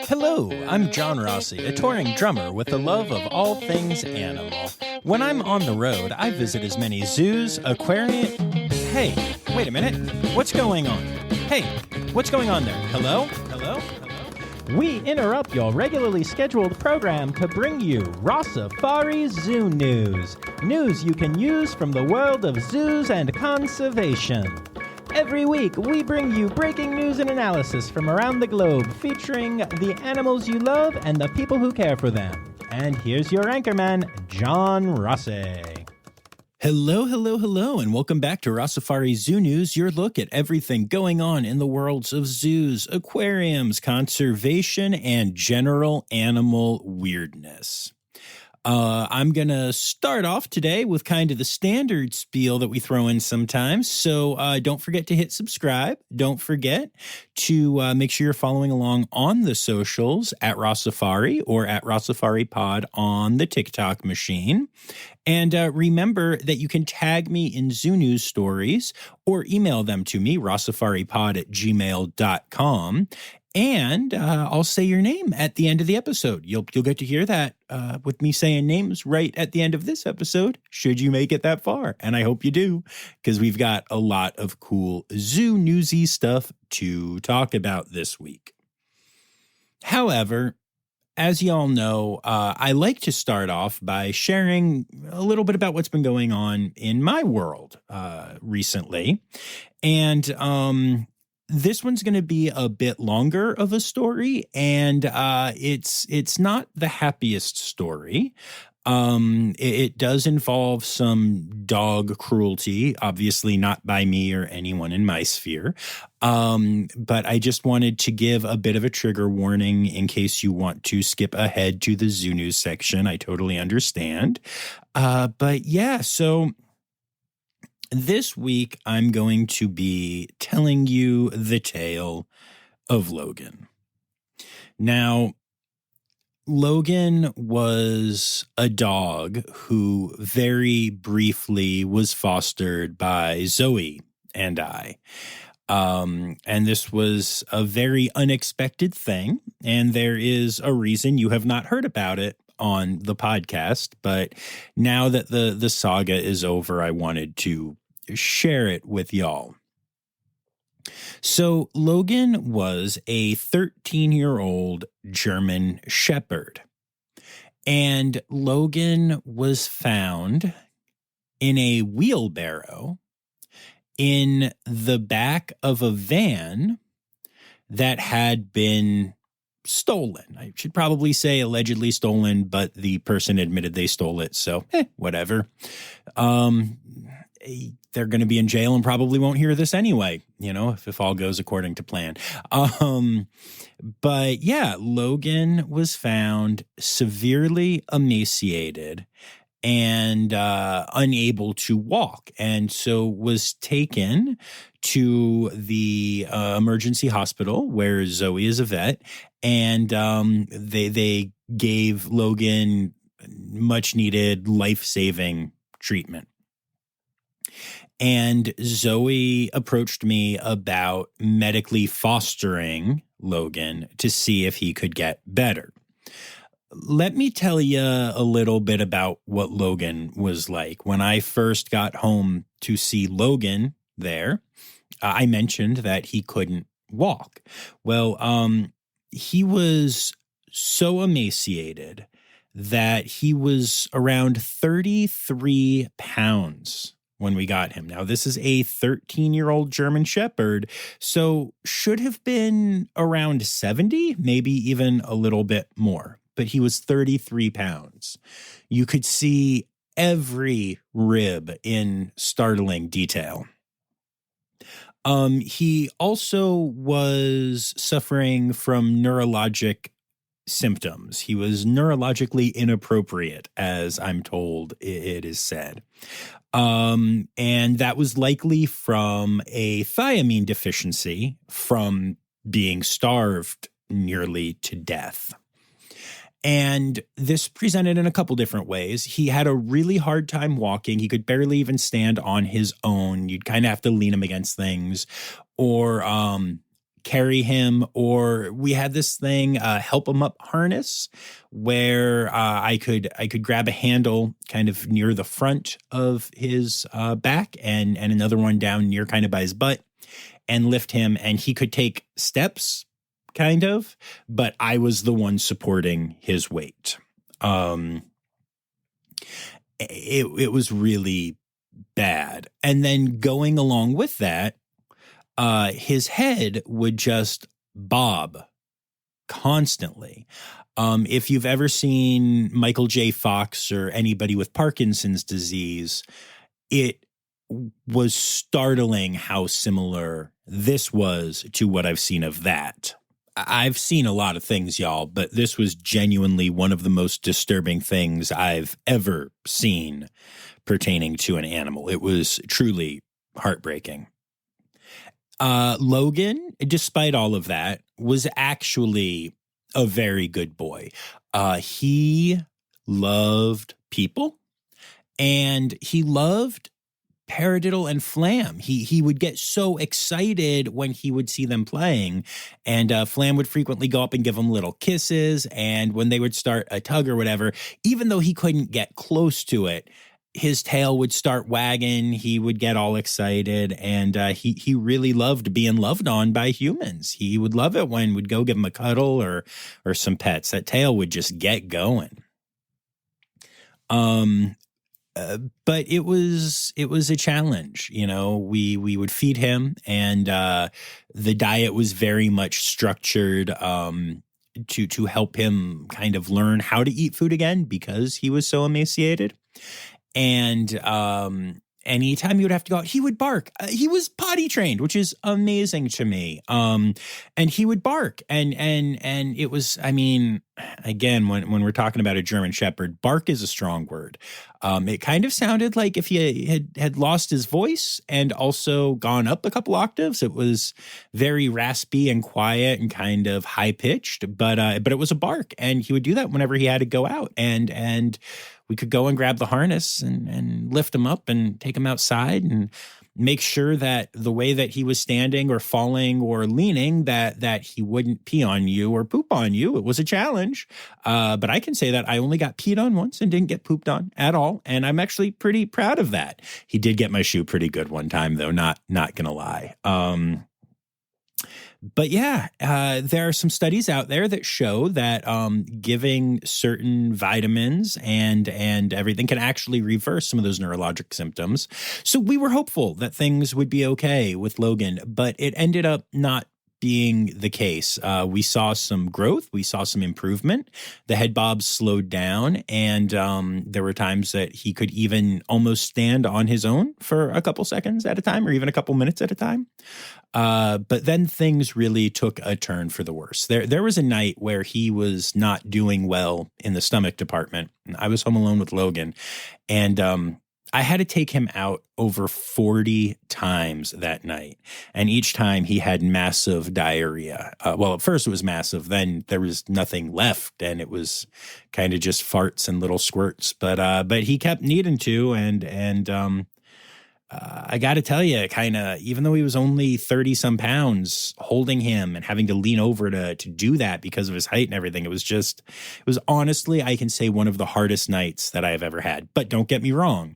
Hello, I'm John Rossi, a touring drummer with a love of all things animal. When I'm on the road, I visit as many zoos, aquariums... Hey, wait a minute. What's going on? Hey, what's going on there? Hello? Hello? Hello? We interrupt your regularly scheduled program to bring you Rossifari Zoo news. News you can use from the world of zoos and conservation. Every week, we bring you breaking news and analysis from around the globe, featuring the animals you love and the people who care for them. And here's your anchorman, John Rossi. Hello, hello, hello, and welcome back to Rossifari Zoo News, your look at everything going on in the worlds of zoos, aquariums, conservation, and general animal weirdness. I'm going to start off today with kind of the standard spiel that we throw in sometimes. So don't forget to hit subscribe. Don't forget to make sure you're following along on the socials at Rossifari or at Rossifari Pod on the TikTok machine. And remember that you can tag me in Zoo News stories or email them to me, rossifaripod@gmail.com. And I'll say your name at the end of the episode. You'll get to hear that with me saying names right at the end of this episode, should you make it that far. And I hope you do, because we've got a lot of cool zoo newsy stuff to talk about this week. However, as y'all know, I like to start off by sharing a little bit about what's been going on in my world recently. And this one's going to be a bit longer of a story, and it's not the happiest story. It does involve some dog cruelty, obviously not by me or anyone in my sphere. But I just wanted to give a bit of a trigger warning in case you want to skip ahead to the Zoo News section. I totally understand. But yeah, so this week, I'm going to be telling you the tale of Logan. Now, Logan was a dog who very briefly was fostered by Zoe and I. And this was a very unexpected thing, and there is a reason you have not heard about it on the podcast. But now that the saga is over, I wanted to share it with y'all. So Logan was a 13-year-old German Shepherd, and Logan was found in a wheelbarrow in the back of a van that had been stolen. I should probably say allegedly stolen, but the person admitted they stole it, so whatever. They're going to be in jail and probably won't hear this anyway, if all goes according to plan. But yeah, Logan was found severely emaciated and unable to walk, and so was taken to the emergency hospital where Zoe is a vet, and they gave Logan much needed life-saving treatment. And Zoe approached me about medically fostering Logan to see if he could get better. Let me tell you a little bit about what Logan was like. When I first got home to see Logan there, I mentioned that he couldn't walk. Well, he was so emaciated that he was around 33 pounds when we got him. Now, this is a 13-year-old German Shepherd, so should have been around 70, maybe even a little bit more. But he was 33 pounds. You could see every rib in startling detail. He also was suffering from neurologic symptoms. He was neurologically inappropriate, as I'm told it is said. And that was likely from a thiamine deficiency from being starved nearly to death. And this presented in a couple different ways. He had a really hard time walking. He could barely even stand on his own. You'd kind of have to lean him against things or carry him, or we had this thing, help him up harness, where I could grab a handle kind of near the front of his back and another one down near kind of by his butt and lift him, and he could take steps kind of, but I was the one supporting his weight. It was really bad. And then going along with that, his head would just bob constantly. If you've ever seen Michael J. Fox or anybody with Parkinson's disease, it was startling how similar this was to what I've seen of that. I've seen a lot of things, y'all, but this was genuinely one of the most disturbing things I've ever seen pertaining to an animal. It was truly heartbreaking. Logan, despite all of that, was actually a very good boy. He loved people, and he loved paradiddle and Flam. He would get so excited when he would see them playing, and Flam would frequently go up and give him little kisses, and when they would start a tug or whatever, even though he couldn't get close to it, his tail would start wagging. He would get all excited, and he really loved being loved on by humans. He would love it when we'd go give him a cuddle or some pets. That tail would just get going. But it was a challenge. You know, we would feed him, and the diet was very much structured to help him kind of learn how to eat food again because he was so emaciated. And anytime he would have to go out, he would bark. He was potty trained, which is amazing to me. And he would bark, and it was, I mean, again, when we're talking about a German Shepherd, bark is a strong word. It kind of sounded like if he had lost his voice and also gone up a couple octaves. It was very raspy and quiet and kind of high pitched, but it was a bark, and he would do that whenever he had to go out, and we could go and grab the harness and lift him up and take him outside and make sure that the way that he was standing or falling or leaning, that he wouldn't pee on you or poop on you. It was a challenge. But I can say that I only got peed on once and didn't get pooped on at all. And I'm actually pretty proud of that. He did get my shoe pretty good one time, though, not gonna lie. But yeah, there are some studies out there that show that giving certain vitamins and everything can actually reverse some of those neurologic symptoms. So we were hopeful that things would be okay with Logan, but it ended up not being the case. We saw some growth. We saw some improvement. The head bobs slowed down, and there were times that he could even almost stand on his own for a couple seconds at a time or even a couple minutes at a time. But then things really took a turn for the worse. There was a night where he was not doing well in the stomach department. I was home alone with Logan, and I had to take him out over 40 times that night. And each time he had massive diarrhea. Well, at first it was massive. Then there was nothing left, and it was kind of just farts and little squirts. But he kept needing to, and I got to tell you, kind of, even though he was only 30 some pounds, holding him and having to lean over to do that because of his height and everything, it was honestly, I can say, one of the hardest nights that I have ever had. But don't get me wrong.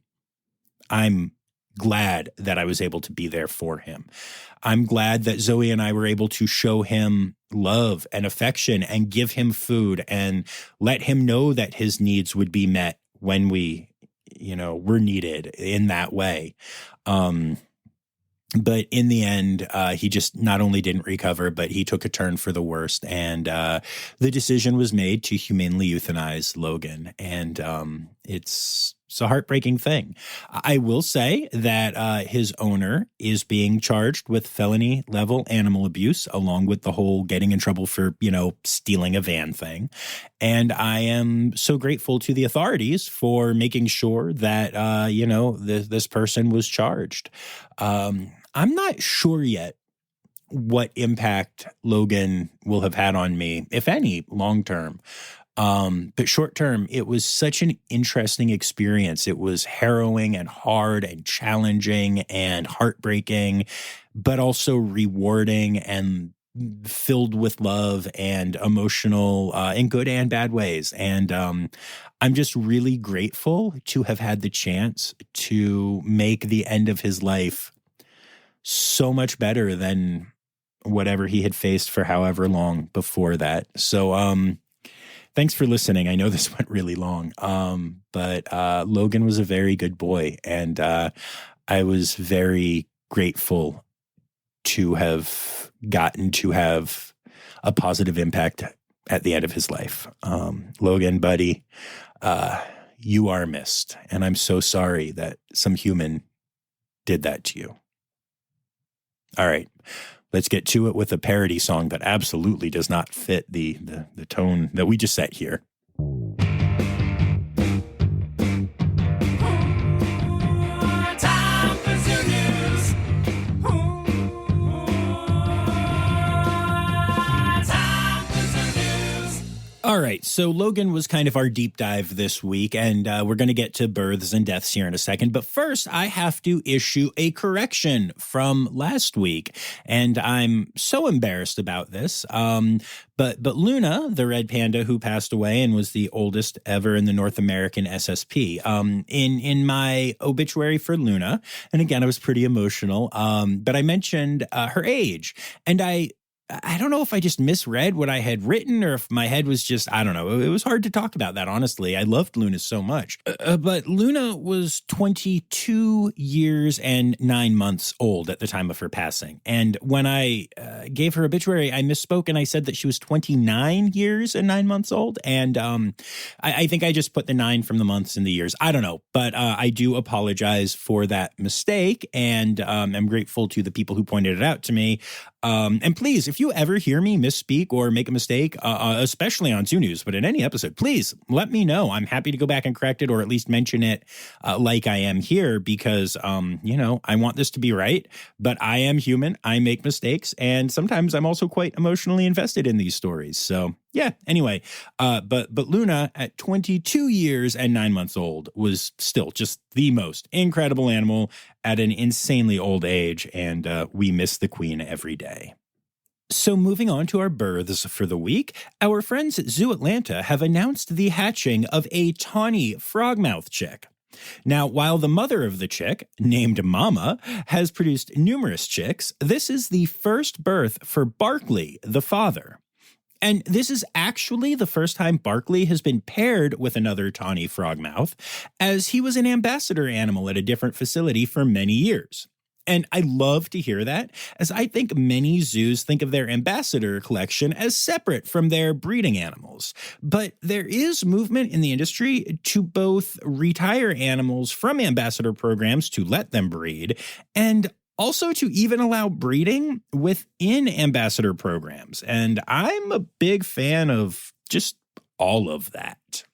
I'm glad that I was able to be there for him. I'm glad that Zoe and I were able to show him love and affection and give him food and let him know that his needs would be met when we, were needed in that way. But in the end, he just not only didn't recover, but he took a turn for the worst. And the decision was made to humanely euthanize Logan. And it's a heartbreaking thing. I will say that his owner is being charged with felony level animal abuse, along with the whole getting in trouble for, stealing a van thing. And I am so grateful to the authorities for making sure that, this person was charged. I'm not sure yet what impact Logan will have had on me, if any, long term. But short term, it was such an interesting experience. It was harrowing and hard and challenging and heartbreaking, but also rewarding. And filled with love and emotional in good and bad ways. And I'm just really grateful to have had the chance to make the end of his life so much better than whatever he had faced for however long before that. So thanks for listening. I know this went really long, but Logan was a very good boy, and I was very grateful to have gotten to have a positive impact at the end of his life. Logan, buddy, you are missed, and I'm so sorry that some human did that to you. All right, let's get to it with a parody song that absolutely does not fit the tone that we just set here. All right, so Logan was kind of our deep dive this week, and we're going to get to births and deaths here in a second. But first, I have to issue a correction from last week, and I'm so embarrassed about this. But Luna, the red panda who passed away and was the oldest ever in the North American SSP, in my obituary for Luna, and again, I was pretty emotional, but I mentioned her age, and I don't know if I just misread what I had written or if my head was just, I don't know. It was hard to talk about that, honestly. I loved Luna so much. But Luna was 22 years and 9 months old at the time of her passing. And when I gave her obituary, I misspoke and I said that she was 29 years and 9 months old. And I think I just put the 9 from the months and the years. I don't know. But I do apologize for that mistake. And I'm grateful to the people who pointed it out to me. And please, if you ever hear me misspeak or make a mistake, especially on Zoo News, but in any episode, please let me know. I'm happy to go back and correct it or at least mention it like I am here because, I want this to be right, but I am human. I make mistakes. And sometimes I'm also quite emotionally invested in these stories. So yeah, anyway, but Luna at 22 years and 9 months old was still just the most incredible animal at an insanely old age, and we miss the queen every day. So moving on to our births for the week, our friends at Zoo Atlanta have announced the hatching of a tawny frogmouth chick. Now, while the mother of the chick, named Mama, has produced numerous chicks, this is the first birth for Barkley, the father. And this is actually the first time Barkley has been paired with another tawny frogmouth, as he was an ambassador animal at a different facility for many years. And I love to hear that, as I think many zoos think of their ambassador collection as separate from their breeding animals. But there is movement in the industry to both retire animals from ambassador programs to let them breed, and also to even allow breeding within ambassador programs. And I'm a big fan of just all of that.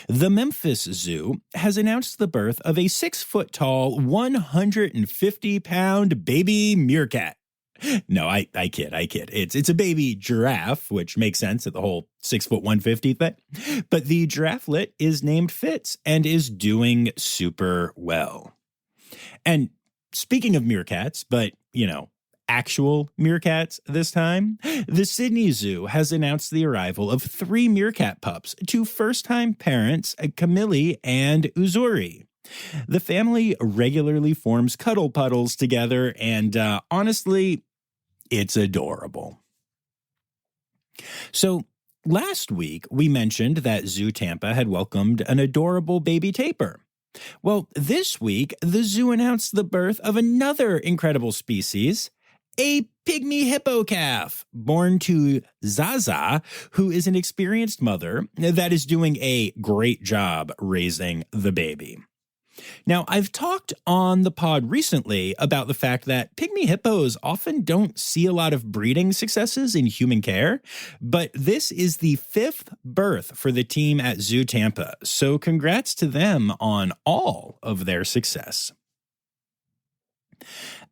The Memphis Zoo has announced the birth of a 6-foot-tall, 150-pound baby meerkat. No, I kid. It's a baby giraffe, which makes sense at the whole 6 foot 150 thing. But the girafflet is named Fitz and is doing super well. And speaking of meerkats, but, actual meerkats this time, the Sydney Zoo has announced the arrival of 3 meerkat pups to first-time parents Camille and Uzuri. The family regularly forms cuddle puddles together, and honestly, it's adorable. So, last week, we mentioned that Zoo Tampa had welcomed an adorable baby tapir. Well, this week, the zoo announced the birth of another incredible species, a pygmy hippo calf, born to Zaza, who is an experienced mother that is doing a great job raising the baby. Now, I've talked on the pod recently about the fact that pygmy hippos often don't see a lot of breeding successes in human care, but this is the 5th birth for the team at Zoo Tampa, so congrats to them on all of their success.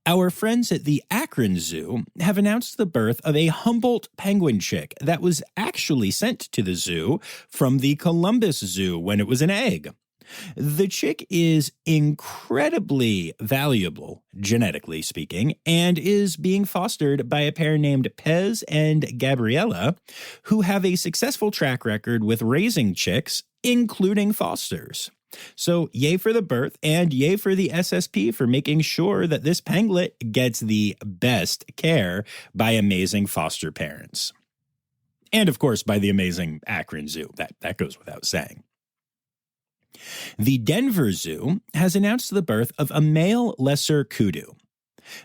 Our friends at the Akron Zoo have announced the birth of a Humboldt penguin chick that was actually sent to the zoo from the Columbus Zoo when it was an egg. The chick is incredibly valuable, genetically speaking, and is being fostered by a pair named Pez and Gabriella, who have a successful track record with raising chicks, including fosters. So yay for the birth, and yay for the SSP for making sure that this panglet gets the best care by amazing foster parents. And of course, by the amazing Akron Zoo. That goes without saying. The Denver Zoo has announced the birth of a male lesser kudu.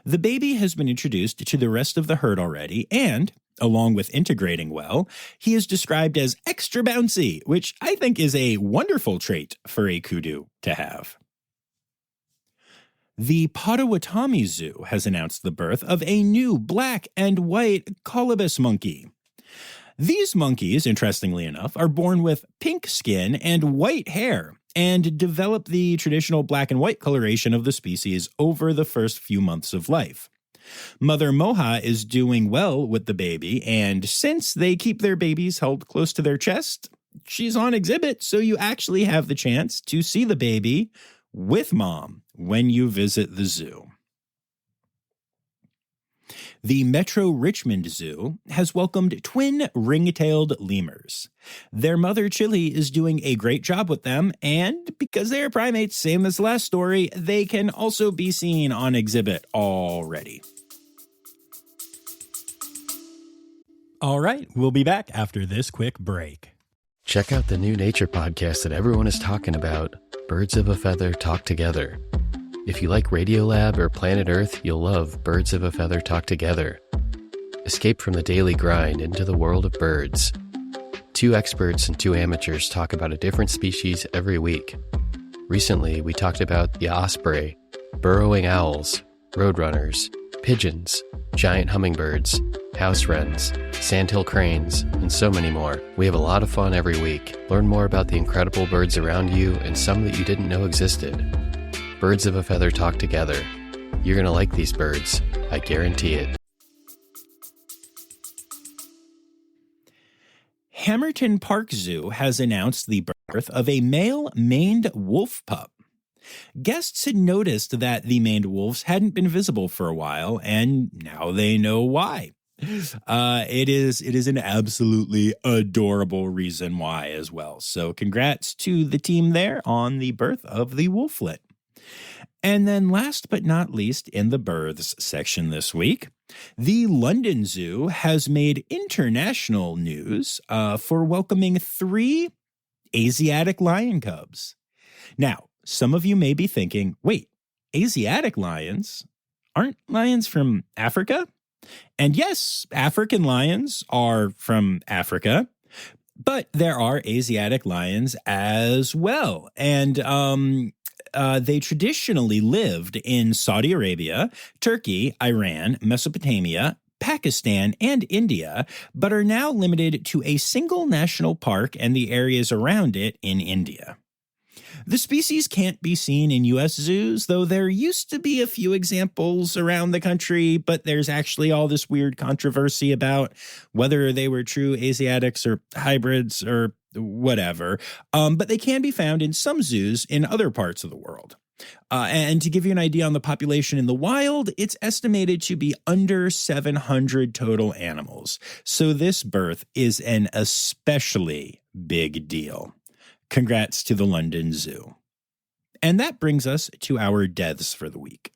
The baby has been introduced to the rest of the herd already, and, along with integrating well, he is described as extra bouncy, which I think is a wonderful trait for a kudu to have. The Potawatomi Zoo has announced the birth of a new black and white colobus monkey. These monkeys, interestingly enough, are born with pink skin and white hair, and develop the traditional black and white coloration of the species over the first few months of life. Mother Moha is doing well with the baby, and since they keep their babies held close to their chest, she's on exhibit, so you actually have the chance to see the baby with mom when you visit the zoo. The Metro Richmond Zoo has welcomed twin ring-tailed lemurs. Their mother, Chili, is doing a great job with them, and because they are primates, same as the last story, they can also be seen on exhibit already. All right, we'll be back after this quick break. Check out the new nature podcast that everyone is talking about, Birds of a Feather Talk Together. If you like Radiolab or Planet Earth, you'll love Birds of a Feather Talk Together. Escape from the daily grind into the world of birds. 2 experts and 2 amateurs talk about a different species every week. Recently, we talked about the osprey, burrowing owls, roadrunners, pigeons, giant hummingbirds, house wrens, sandhill cranes, and so many more. We have a lot of fun every week. Learn more about the incredible birds around you and some that you didn't know existed. Birds of a Feather Talk Together. You're going to like these birds. I guarantee it. Hamerton Park Zoo has announced the birth of a male maned wolf pup. Guests had noticed that the maned wolves hadn't been visible for a while, and now they know why. It is an absolutely adorable reason why as well. So congrats to the team there on the birth of the wolflet. And then last but not least in the births section this week, the London Zoo has made international news for welcoming 3 Asiatic lion cubs. Now, some of you may be thinking, wait, Asiatic lions? Aren't lions from Africa? And yes, African lions are from Africa, but there are Asiatic lions as well. And they traditionally lived in Saudi Arabia, Turkey, Iran, Mesopotamia, Pakistan, and India, but are now limited to a single national park and the areas around it in India. The species can't be seen in U.S. zoos, though there used to be a few examples around the country, but there's actually all this weird controversy about whether they were true Asiatics or hybrids or whatever. But they can be found in some zoos in other parts of the world. And to give you an idea on the population in the wild, it's estimated to be under 700 total animals. So this birth is an especially big deal. Congrats to the London Zoo. And that brings us to our deaths for the week.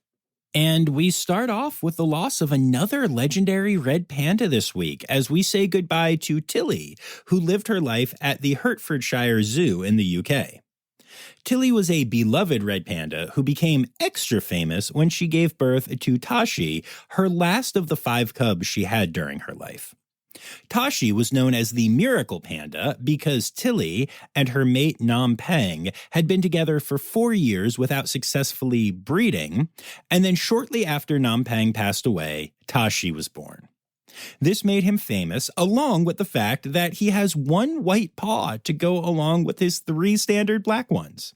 And we start off with the loss of another legendary red panda this week as we say goodbye to Tilly, who lived her life at the Hertfordshire Zoo in the UK. Tilly was a beloved red panda who became extra famous when she gave birth to Tashi, her last of the 5 cubs she had during her life. Tashi was known as the Miracle Panda because Tilly and her mate Nam Peng had been together for 4 years without successfully breeding, and then shortly after Nam Peng passed away, Tashi was born. This made him famous, along with the fact that he has 1 white paw to go along with his 3 standard black ones.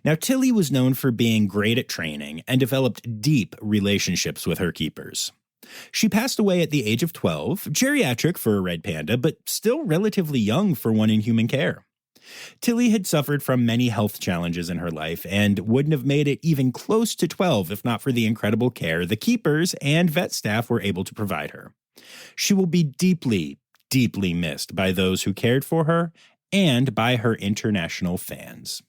Now, Tilly was known for being great at training and developed deep relationships with her keepers. She passed away at the age of 12, geriatric for a red panda, but still relatively young for one in human care. Tilly had suffered from many health challenges in her life and wouldn't have made it even close to 12 if not for the incredible care the keepers and vet staff were able to provide her. She will be deeply, deeply missed by those who cared for her and by her international fans.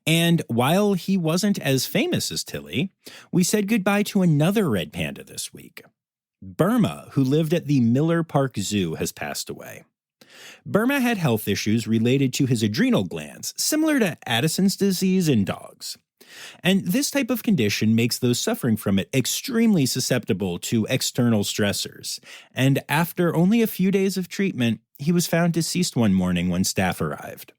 And while he wasn't as famous as Tilly, we said goodbye to another red panda this week. Burma, who lived at the Miller Park Zoo, has passed away. Burma had health issues related to his adrenal glands, similar to Addison's disease in dogs. And this type of condition makes those suffering from it extremely susceptible to external stressors. And after only a few days of treatment, he was found deceased one morning when staff arrived.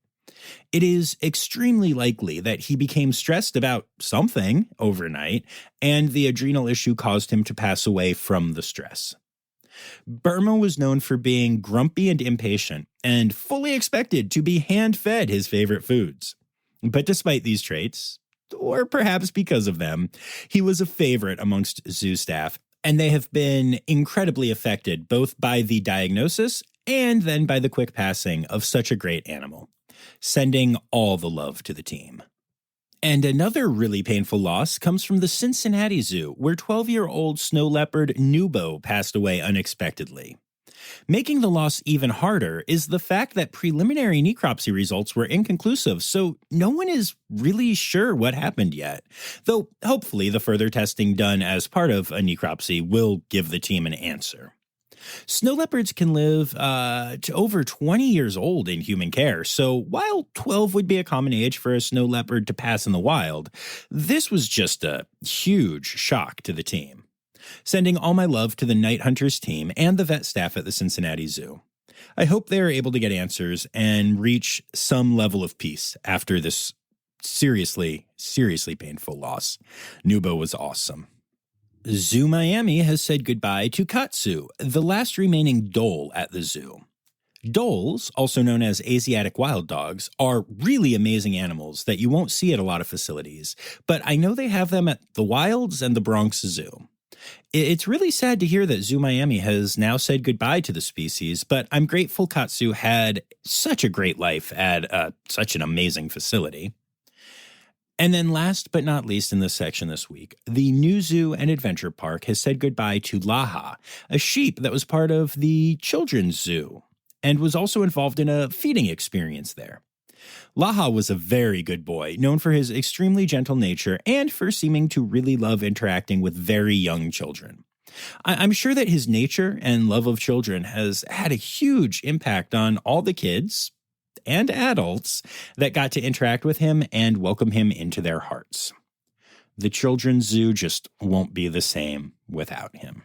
It is extremely likely that he became stressed about something overnight, and the adrenal issue caused him to pass away from the stress. Burma was known for being grumpy and impatient, and fully expected to be hand-fed his favorite foods. But despite these traits, or perhaps because of them, he was a favorite amongst zoo staff, and they have been incredibly affected both by the diagnosis and then by the quick passing of such a great animal. Sending all the love to the team. And another really painful loss comes from the Cincinnati Zoo, where 12-year-old snow leopard Nubo passed away unexpectedly. Making the loss even harder is the fact that preliminary necropsy results were inconclusive, so no one is really sure what happened yet. Though hopefully the further testing done as part of a necropsy will give the team an answer. Snow leopards can live to over 20 years old in human care, so while 12 would be a common age for a snow leopard to pass in the wild, this was just a huge shock to the team. Sending all my love to the Night Hunters team and the vet staff at the Cincinnati Zoo. I hope they are able to get answers and reach some level of peace after this seriously, seriously painful loss. Nubo was awesome. Zoo Miami has said goodbye to Katsu, the last remaining dhole at the zoo. Dholes, also known as Asiatic wild dogs, are really amazing animals that you won't see at a lot of facilities, but I know they have them at the Wilds and the Bronx Zoo. It's really sad to hear that Zoo Miami has now said goodbye to the species, but I'm grateful Katsu had such a great life at such an amazing facility. And then last but not least in this section this week, the new Zoo and Adventure Park has said goodbye to Laha, a sheep that was part of the Children's Zoo and was also involved in a feeding experience there. Laha was a very good boy, known for his extremely gentle nature and for seeming to really love interacting with very young children. I'm sure that his nature and love of children has had a huge impact on all the kids and adults that got to interact with him and welcome him into their hearts. The Children's Zoo just won't be the same without him.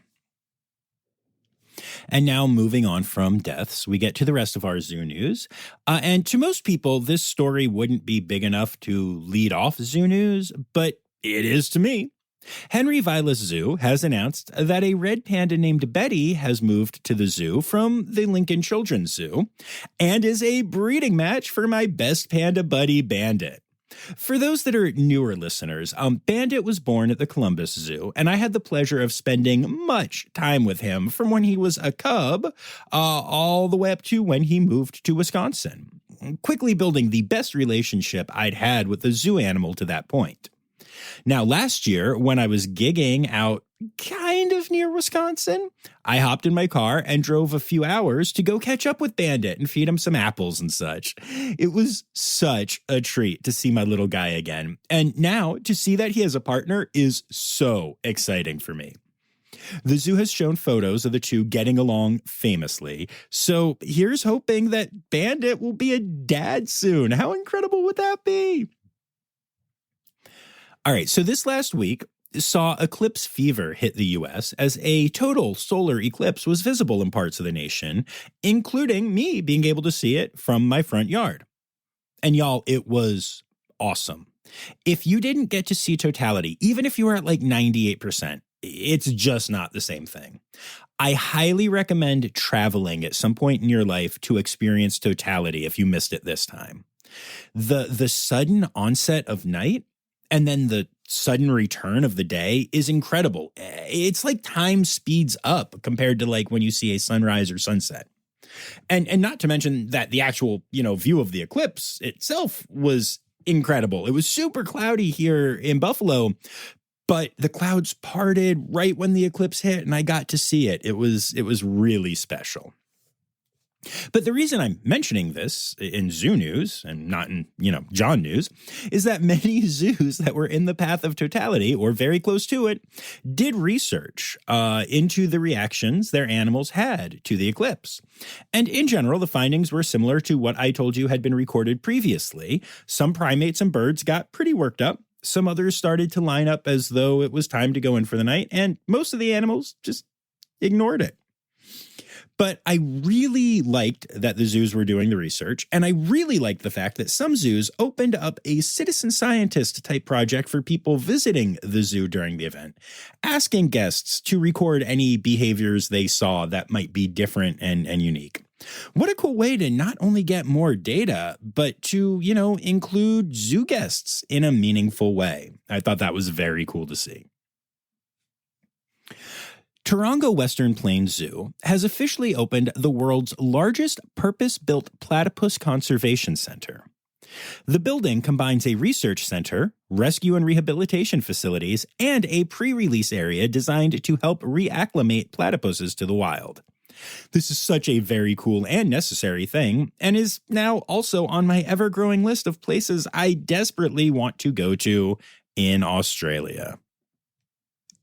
And now moving on from deaths, we get to the rest of our zoo news. And to most people, this story wouldn't be big enough to lead off zoo news, but it is to me. Henry Vilas Zoo has announced that a red panda named Betty has moved to the zoo from the Lincoln Children's Zoo and is a breeding match for my best panda buddy, Bandit. For those that are newer listeners, Bandit was born at the Columbus Zoo, and I had the pleasure of spending much time with him from when he was a cub all the way up to when he moved to Wisconsin, quickly building the best relationship I'd had with the zoo animal to that point. Now, last year, when I was gigging out kind of near Wisconsin, I hopped in my car and drove a few hours to go catch up with Bandit and feed him some apples and such. It was such a treat to see my little guy again. And now to see that he has a partner is so exciting for me. The zoo has shown photos of the two getting along famously. So here's hoping that Bandit will be a dad soon. How incredible would that be? All right, so this last week saw eclipse fever hit the U.S. as a total solar eclipse was visible in parts of the nation, including me being able to see it from my front yard. And y'all, it was awesome. If you didn't get to see totality, even if you were at like 98%, it's just not the same thing. I highly recommend traveling at some point in your life to experience totality if you missed it this time. The sudden onset of night and then the sudden return of the day is incredible. It's like time speeds up compared to like when you see a sunrise or sunset. And not to mention that the actual, view of the eclipse itself was incredible. It was super cloudy here in Buffalo, but the clouds parted right when the eclipse hit and I got to see it. It was really special. But the reason I'm mentioning this in zoo news and not in, John news is that many zoos that were in the path of totality or very close to it did research into the reactions their animals had to the eclipse. And in general, the findings were similar to what I told you had been recorded previously. Some primates and birds got pretty worked up. Some others started to line up as though it was time to go in for the night, and most of the animals just ignored it. But I really liked that the zoos were doing the research, and I really liked the fact that some zoos opened up a citizen scientist type project for people visiting the zoo during the event, asking guests to record any behaviors they saw that might be different and unique. What a cool way to not only get more data, but to, include zoo guests in a meaningful way. I thought that was very cool to see. Taronga Western Plains Zoo has officially opened the world's largest purpose-built platypus conservation center. The building combines a research center, rescue and rehabilitation facilities, and a pre-release area designed to help reacclimate platypuses to the wild. This is such a very cool and necessary thing, and is now also on my ever-growing list of places I desperately want to go to in Australia.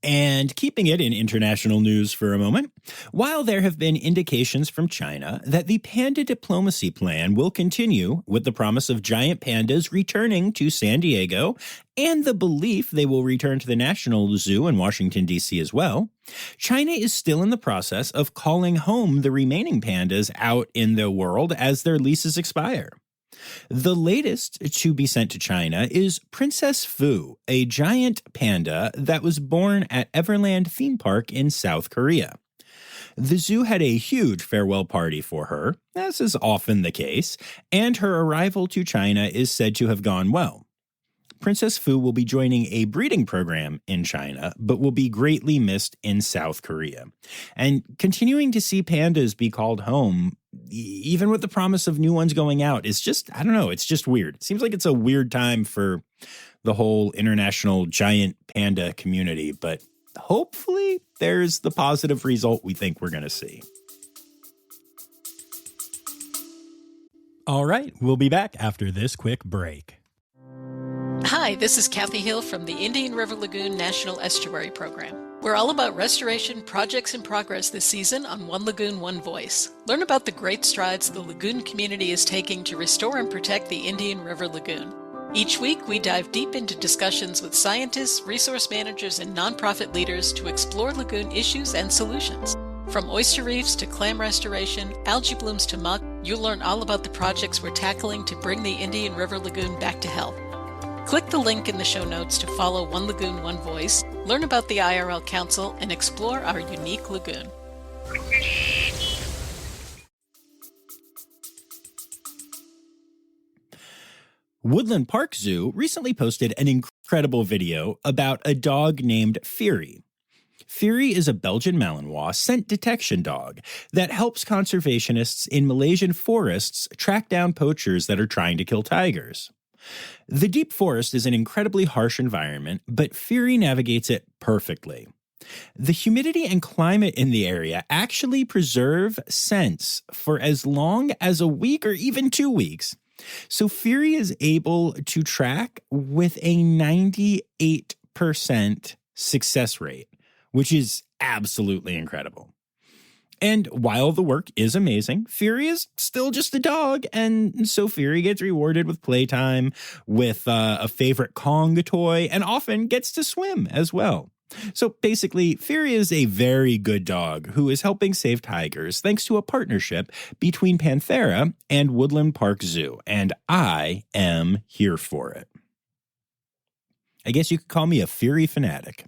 And keeping it in international news for a moment, while there have been indications from China that the panda diplomacy plan will continue with the promise of giant pandas returning to San Diego and the belief they will return to the National Zoo in Washington, D.C. as well, China is still in the process of calling home the remaining pandas out in the world as their leases expire. The latest to be sent to China is Princess Fu, a giant panda that was born at Everland Theme Park in South Korea. The zoo had a huge farewell party for her, as is often the case, and her arrival to China is said to have gone well. Princess Fu will be joining a breeding program in China, but will be greatly missed in South Korea. And continuing to see pandas be called home, even with the promise of new ones going out, is just, I don't know, it's just weird. It seems like it's a weird time for the whole international giant panda community, but hopefully there's the positive result we think we're going to see. All right, we'll be back after this quick break. Hi, this is Kathy Hill from the Indian River Lagoon National Estuary Program. We're all about restoration projects in progress this season on One Lagoon, One Voice. Learn about the great strides the lagoon community is taking to restore and protect the Indian River Lagoon. Each week, we dive deep into discussions with scientists, resource managers, and nonprofit leaders to explore lagoon issues and solutions. From oyster reefs to clam restoration, algae blooms to muck, you'll learn all about the projects we're tackling to bring the Indian River Lagoon back to health. Click the link in the show notes to follow One Lagoon, One Voice, learn about the IRL Council, and explore our unique lagoon. Woodland Park Zoo recently posted an incredible video about a dog named Fury. Fury is a Belgian Malinois scent detection dog that helps conservationists in Malaysian forests track down poachers that are trying to kill tigers. The deep forest is an incredibly harsh environment, but Fury navigates it perfectly. The humidity and climate in the area actually preserve scents for as long as a week or even 2 weeks. So Fury is able to track with a 98% success rate, which is absolutely incredible. And while the work is amazing, Fury is still just a dog, and so Fury gets rewarded with playtime, with a favorite Kong toy, and often gets to swim as well. So basically, Fury is a very good dog who is helping save tigers thanks to a partnership between Panthera and Woodland Park Zoo, and I am here for it. I guess you could call me a Fury fanatic.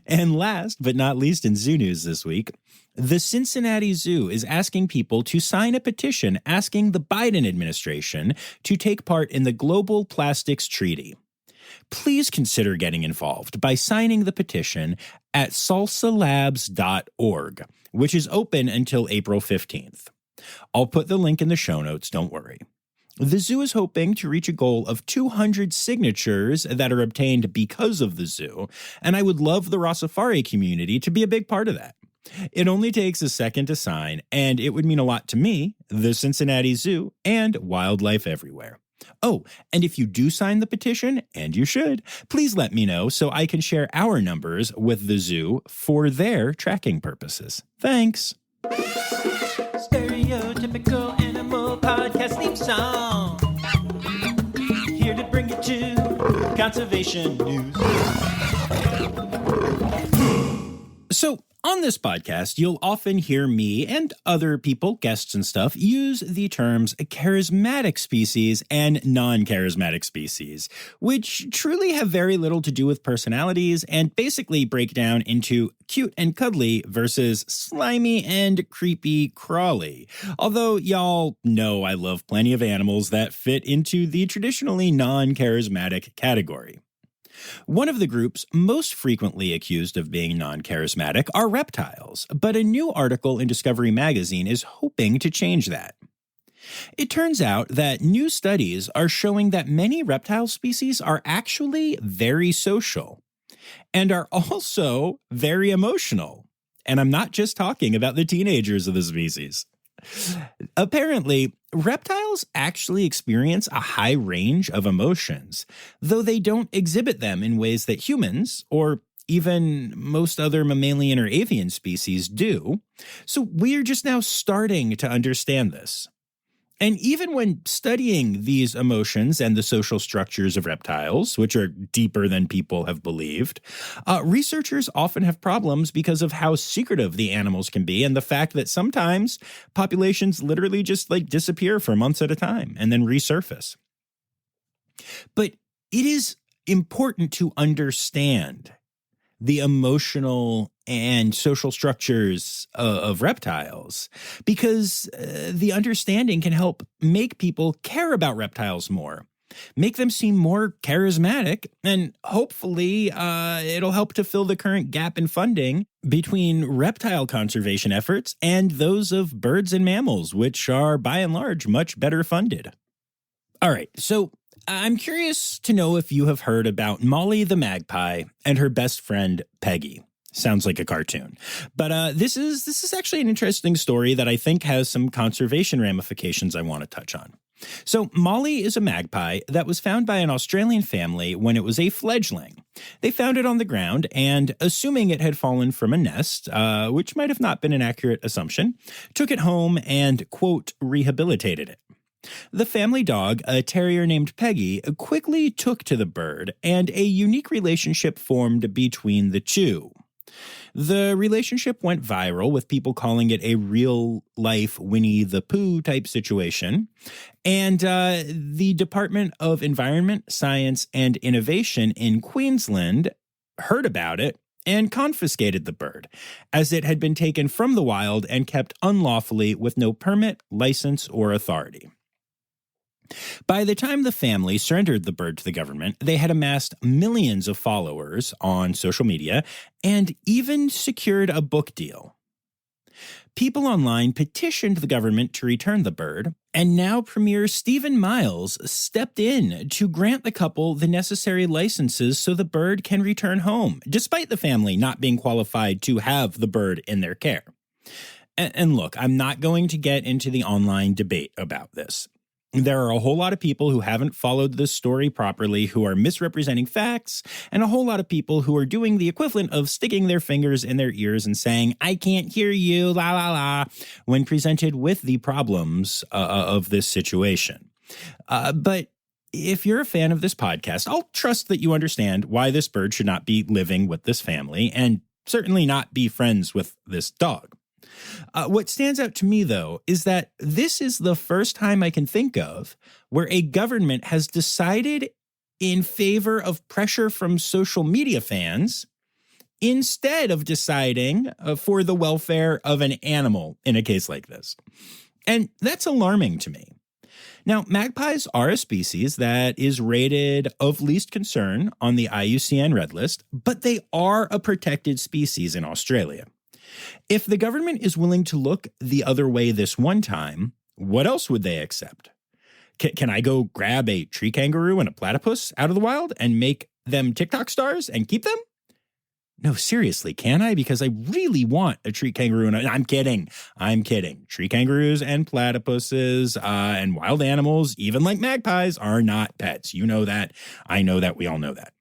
And last but not least in zoo news this week, the Cincinnati Zoo is asking people to sign a petition asking the Biden administration to take part in the Global Plastics Treaty. Please consider getting involved by signing the petition at salsalabs.org, which is open until April 15th. I'll put the link in the show notes, don't worry. The zoo is hoping to reach a goal of 200 signatures that are obtained because of the zoo, and I would love the Rossifari community to be a big part of that. It only takes a second to sign, and it would mean a lot to me, the Cincinnati Zoo, and wildlife everywhere. Oh, and if you do sign the petition, and you should, please let me know so I can share our numbers with the zoo for their tracking purposes. Thanks. Stereotypical animal podcast theme song. Here to bring you to conservation news. So, on this podcast, you'll often hear me and other people, guests and stuff, use the terms charismatic species and non-charismatic species, which truly have very little to do with personalities and basically break down into cute and cuddly versus slimy and creepy crawly. Although y'all know I love plenty of animals that fit into the traditionally non-charismatic category. One of the groups most frequently accused of being non-charismatic are reptiles, but a new article in Discovery magazine is hoping to change that. It turns out that new studies are showing that many reptile species are actually very social and are also very emotional. And I'm not just talking about the teenagers of the species. Apparently, reptiles actually experience a high range of emotions, though they don't exhibit them in ways that humans, or even most other mammalian or avian species, do. So we're just now starting to understand this. And even when studying these emotions and the social structures of reptiles, which are deeper than people have believed, researchers often have problems because of how secretive the animals can be and the fact that sometimes populations literally just disappear for months at a time and then resurface. But it is important to understand the emotional and social structures of reptiles, because the understanding can help make people care about reptiles more, make them seem more charismatic, and hopefully it'll help to fill the current gap in funding between reptile conservation efforts and those of birds and mammals, which are by and large much better funded. All right, so I'm curious to know if you have heard about Molly the magpie and her best friend Peggy. Sounds like a cartoon. But this is actually an interesting story that I think has some conservation ramifications I want to touch on. So Molly is a magpie that was found by an Australian family when it was a fledgling. They found it on the ground and, assuming it had fallen from a nest, which might have not been an accurate assumption, took it home and, quote, rehabilitated it. The family dog, a terrier named Peggy, quickly took to the bird, and a unique relationship formed between the two. The relationship went viral, with people calling it a real-life Winnie the Pooh type situation, and the Department of Environment, Science, and Innovation in Queensland heard about it and confiscated the bird, as it had been taken from the wild and kept unlawfully with no permit, license, or authority. By the time the family surrendered the bird to the government, they had amassed millions of followers on social media and even secured a book deal. People online petitioned the government to return the bird, and now Premier Stephen Miles stepped in to grant the couple the necessary licenses so the bird can return home, despite the family not being qualified to have the bird in their care. And look, I'm not going to get into the online debate about this. There are a whole lot of people who haven't followed this story properly, who are misrepresenting facts, and a whole lot of people who are doing the equivalent of sticking their fingers in their ears and saying, "I can't hear you, la la la," when presented with the problems of this situation. But if you're a fan of this podcast, I'll trust that you understand why this bird should not be living with this family, and certainly not be friends with this dog. What stands out to me, though, is that this is the first time I can think of where a government has decided in favor of pressure from social media fans instead of deciding for the welfare of an animal in a case like this. And that's alarming to me. Now, magpies are a species that is rated of least concern on the IUCN Red List, but they are a protected species in Australia. If the government is willing to look the other way this one time, what else would they accept? Can I go grab a tree kangaroo and a platypus out of the wild and make them TikTok stars and keep them? No, seriously, can I? Because I really want a tree kangaroo. And I'm kidding. Tree kangaroos and platypuses and wild animals, even like magpies, are not pets. You know that. I know that. We all know that.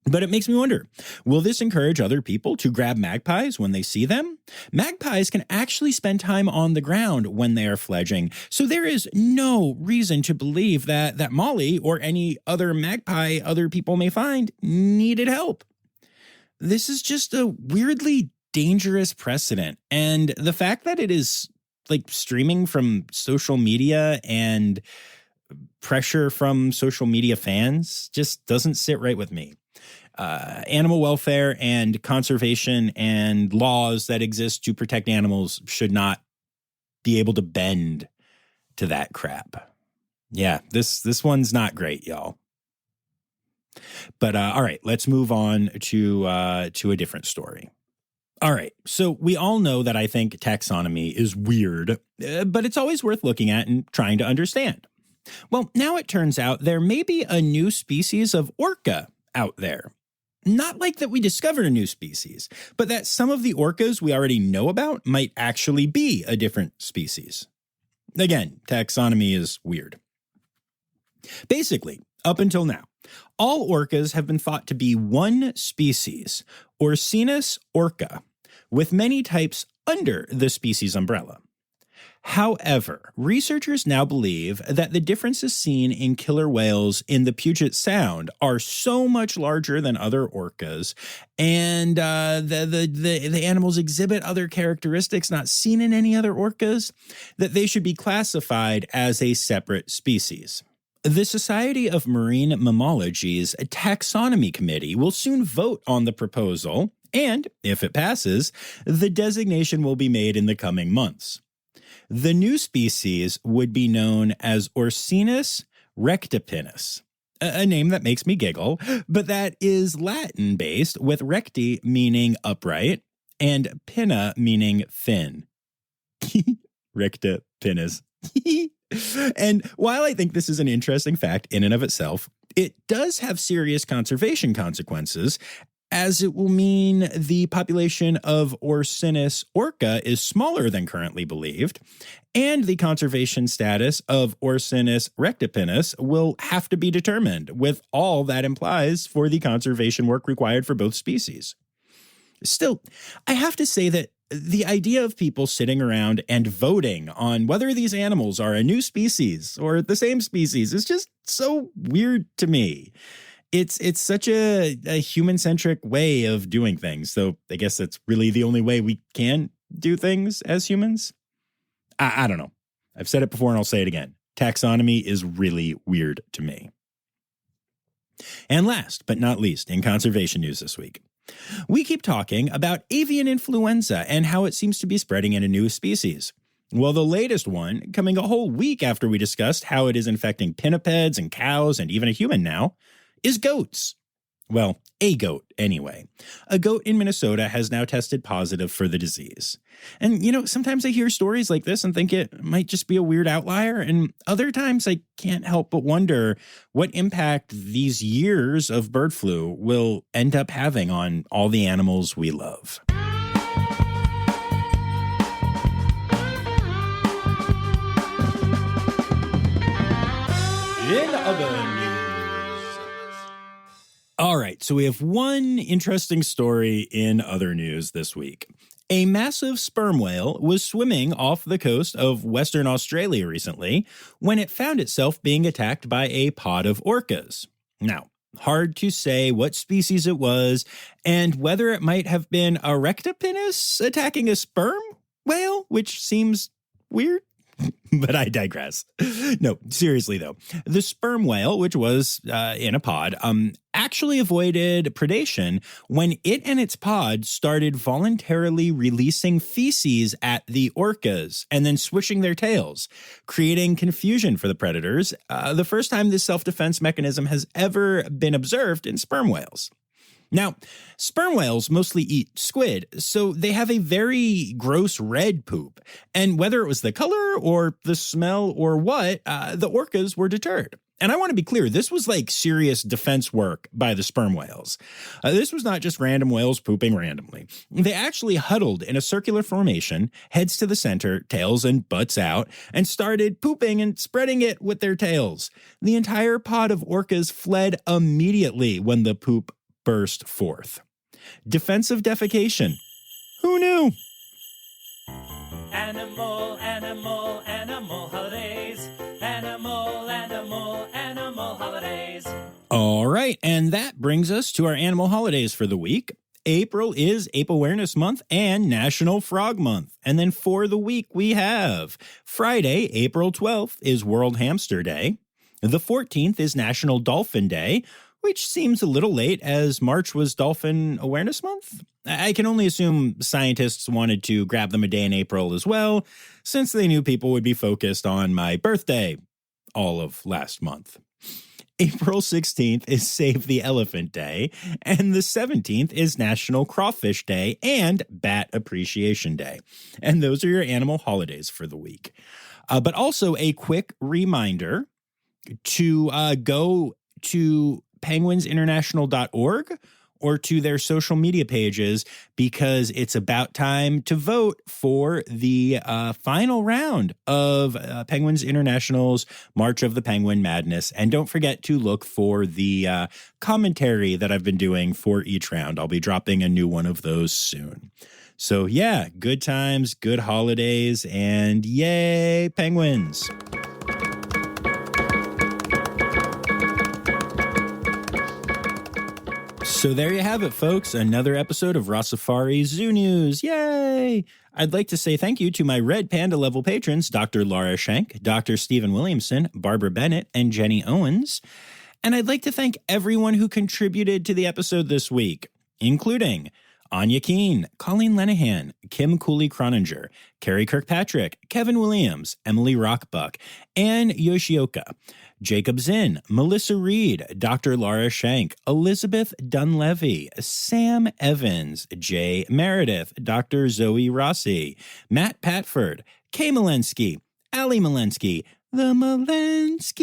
But it makes me wonder, will this encourage other people to grab magpies when they see them? Magpies can actually spend time on the ground when they are fledging, so there is no reason to believe that Molly or any other magpie other people may find needed help. This is just a weirdly dangerous precedent, and the fact that it is like streaming from social media and pressure from social media fans just doesn't sit right with me. Animal welfare and conservation and laws that exist to protect animals should not be able to bend to that crap. Yeah, this one's not great, y'all. But all right, let's move on to a different story. All right, so we all know that I think taxonomy is weird, but it's always worth looking at and trying to understand. Well, now it turns out there may be a new species of orca out there. Not like that we discovered a new species, but that some of the orcas we already know about might actually be a different species. Again, taxonomy is weird. Basically, up until now, all orcas have been thought to be one species, Orcinus orca, with many types under the species umbrella. However, researchers now believe that the differences seen in killer whales in the Puget Sound are so much larger than other orcas, and the animals exhibit other characteristics not seen in any other orcas, that they should be classified as a separate species. The Society of Marine Mammalogy's Taxonomy Committee will soon vote on the proposal, and, if it passes, the designation will be made in the coming months. The new species would be known as Orcinus rectipinus, a name that makes me giggle, but that is Latin-based, with recti meaning upright and pinna meaning fin. Rectipinus. And while I think this is an interesting fact in and of itself, it does have serious conservation consequences, as it will mean the population of Orcinus orca is smaller than currently believed, and the conservation status of Orcinus rectipinus will have to be determined, with all that implies for the conservation work required for both species. Still, I have to say that the idea of people sitting around and voting on whether these animals are a new species or the same species is just so weird to me. It's such a human-centric way of doing things, so I guess that's really the only way we can do things as humans. I don't know. I've said it before and I'll say it again. Taxonomy is really weird to me. And last but not least, in conservation news this week, we keep talking about avian influenza and how it seems to be spreading in a new species. Well, the latest one, coming a whole week after we discussed how it is infecting pinnipeds and cows and even a human now, is goats. Well, a goat anyway. A goat in Minnesota has now tested positive for the disease. And, sometimes I hear stories like this and think it might just be a weird outlier, and other times I can't help but wonder what impact these years of bird flu will end up having on all the animals we love. In other news. All right, so we have one interesting story in other news this week. A massive sperm whale was swimming off the coast of Western Australia recently when it found itself being attacked by a pod of orcas. Now, hard to say what species it was and whether it might have been a rectipinus attacking a sperm whale, which seems weird. But I digress. No, seriously, though. The sperm whale, which was in a pod, actually avoided predation when it and its pod started voluntarily releasing feces at the orcas and then swishing their tails, creating confusion for the predators, the first time this self-defense mechanism has ever been observed in sperm whales. Now, sperm whales mostly eat squid, so they have a very gross red poop. And whether it was the color or the smell or what, the orcas were deterred. And I want to be clear, this was like serious defense work by the sperm whales. This was not just random whales pooping randomly. They actually huddled in a circular formation, heads to the center, tails and butts out, and started pooping and spreading it with their tails. The entire pod of orcas fled immediately when the poop burst forth. Defensive defecation. Who knew? Animal, animal, animal holidays. Animal, animal, animal holidays. All right, and that brings us to our animal holidays for the week. April is Ape Awareness Month and National Frog Month. And then for the week, we have Friday, April 12th, is World Hamster Day. The 14th is National Dolphin Day, which seems a little late as March was Dolphin Awareness Month. I can only assume scientists wanted to grab them a day in April as well, since they knew people would be focused on my birthday all of last month. April 16th is Save the Elephant Day, and the 17th is National Crawfish Day and Bat Appreciation Day. And those are your animal holidays for the week. But also a quick reminder to go to penguinsinternational.org or to their social media pages, because it's about time to vote for the final round of Penguins International's March of the Penguin Madness. And don't forget to look for the commentary that I've been doing for each round. I'll be dropping a new one of those soon. So yeah, good times, good holidays, and yay, penguins. So there you have it, folks. Another episode of Rossifari Zoo News. Yay! I'd like to say thank you to my Red Panda level patrons, Dr. Laura Schenk, Dr. Stephen Williamson, Barbara Bennett, and Jenny Owens. And I'd like to thank everyone who contributed to the episode this week, including Anya Keene, Colleen Lenehan, Kim Cooley-Croninger, Carrie Kirkpatrick, Kevin Williams, Emily Rockbuck, Anne Yoshioka, Jacob Zinn, Melissa Reed, Dr. Laura Schenk, Elizabeth Dunlevy, Sam Evans, Jay Meredith, Dr. Zoe Rossi, Matt Patford, Kay Malensky, Ali Malensky, the Malenskys,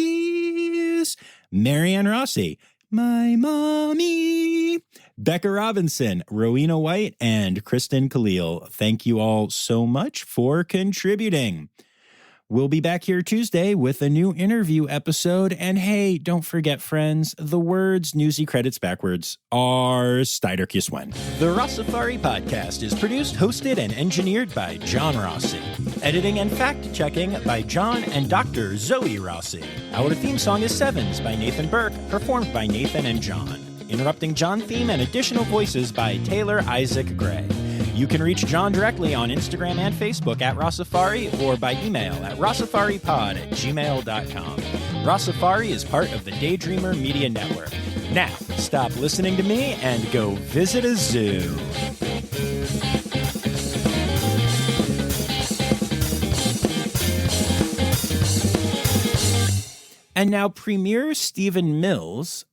Marianne Rossi, my mommy, Becca Robinson, Rowena White, and Kristen Khalil. Thank you all so much for contributing. We'll be back here Tuesday with a new interview episode. And hey, don't forget, friends, the words Newsy credits backwards are Steider Kiswen. The Rossifari podcast is produced, hosted, and engineered by John Rossi. Editing and fact-checking by John and Dr. Zoe Rossi. Our theme song is Sevens by Nathan Burke, performed by Nathan and John. Interrupting John theme and additional voices by Taylor Isaac Gray. You can reach John directly on Instagram and Facebook at Rossifari or by email at rossifaripod@gmail.com. Rossifari is part of the Daydreamer Media Network. Now, stop listening to me and go visit a zoo. And now Premier Stephen Miles.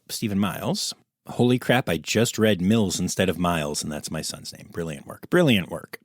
Stephen Miles. Holy crap, I just read Mills instead of Miles, and that's my son's name. Brilliant work. Brilliant work.